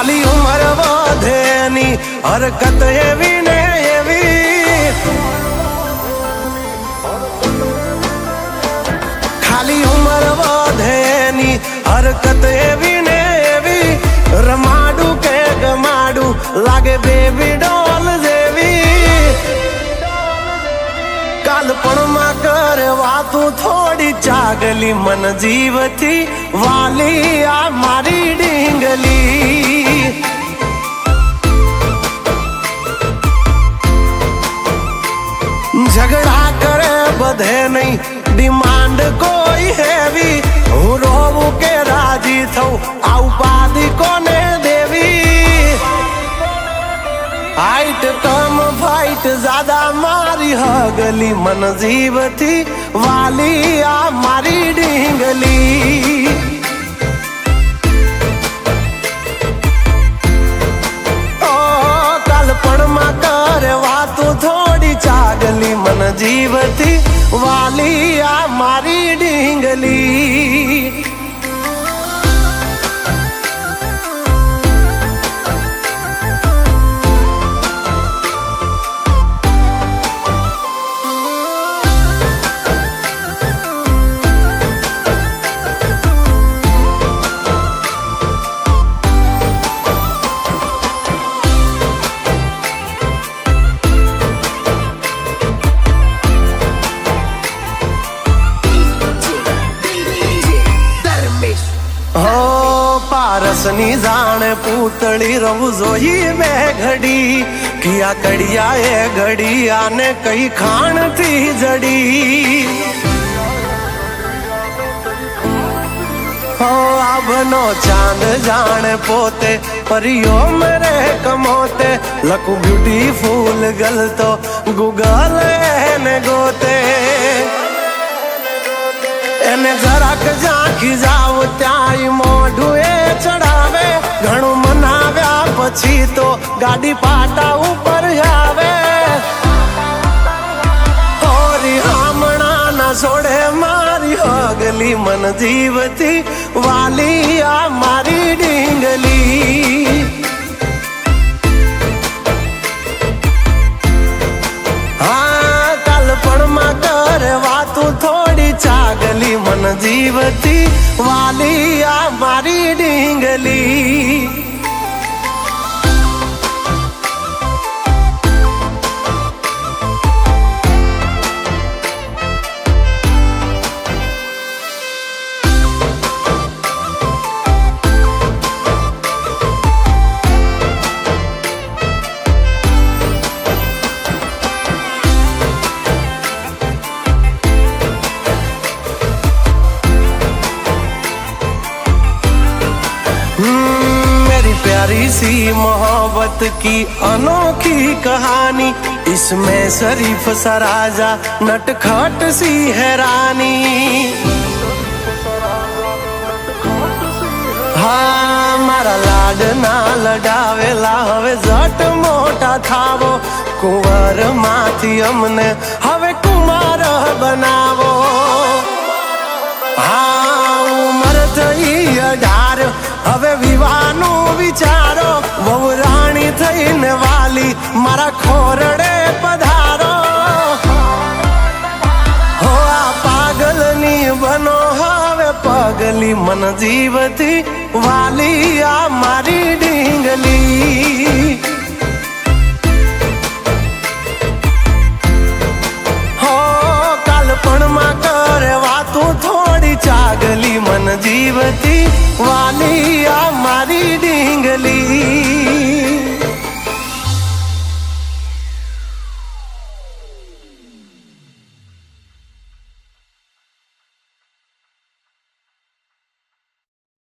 खाली उम्र वधेनी हरकत एवी ने एवी, खाली उम्र वधेनी हरकत एवी ने एवी, रमाडू के गमाडू लागे बेबी डॉल जेवी। कालपणमा करे वातू थोड़ी चागली मन जीव थी वाली आ मारी ढींगली। झगड़ा करे बधे नहीं डिमांड कोई हैवी, हूँ रोवू के राजी थो आ उपाधि कोने देवी। हाइट कम फाइट ज्यादा मारी हगली मन जीव थी वाली आ मारी ढींगली। ओ कालपणमा करे वातू थोड़ी चागली मन जीव थी वाली आ मारी ढींगली। पारसनी जाने पूतली रहू जोई में घड़ी, किया कड़िया ए घड़ी आने कई खान थी जड़ी। हो अब नो चांद जाने पोते परियो मेरे कमोते, लकू ब्यूटीफुल गल तो गूगल ने गोते। एने जराक झांकी जाओ त्याई मोढू ए चढ़ावे, घणू मनाव्या पछी तो गाड़ी पाटा ऊपर आवे। होरी हमणा ना छोड़े मारी हगली मन जीव थी वाली आ मारी ढींगली। हाँ कालपणमा करे वातू थोड़ी चागली मन जीव थी वाली आ मारी ढींगली। मेरी प्यारी सी मोहब्बत की अनोखी कहानी, इसमें शरीफ सा राजा नटखट सी है रानी। हाँ मारा लाड ना लडावेला हवे जट मोटा थावो, कुंवर माथी अमने हवे कुमार बनावो। हाँ उमर थई 18 हवे विवाहनु विचारो, बहु राणी थईने वाली मारा खोरड़े पधारो। हो आ पागलनी बनो हवे पगली मन जीव थी वाली आ मारी ढींगली। हो कालपणमा करे वातू थोड़ी चागली मन जीव थी वाली आ मारी ढींगली।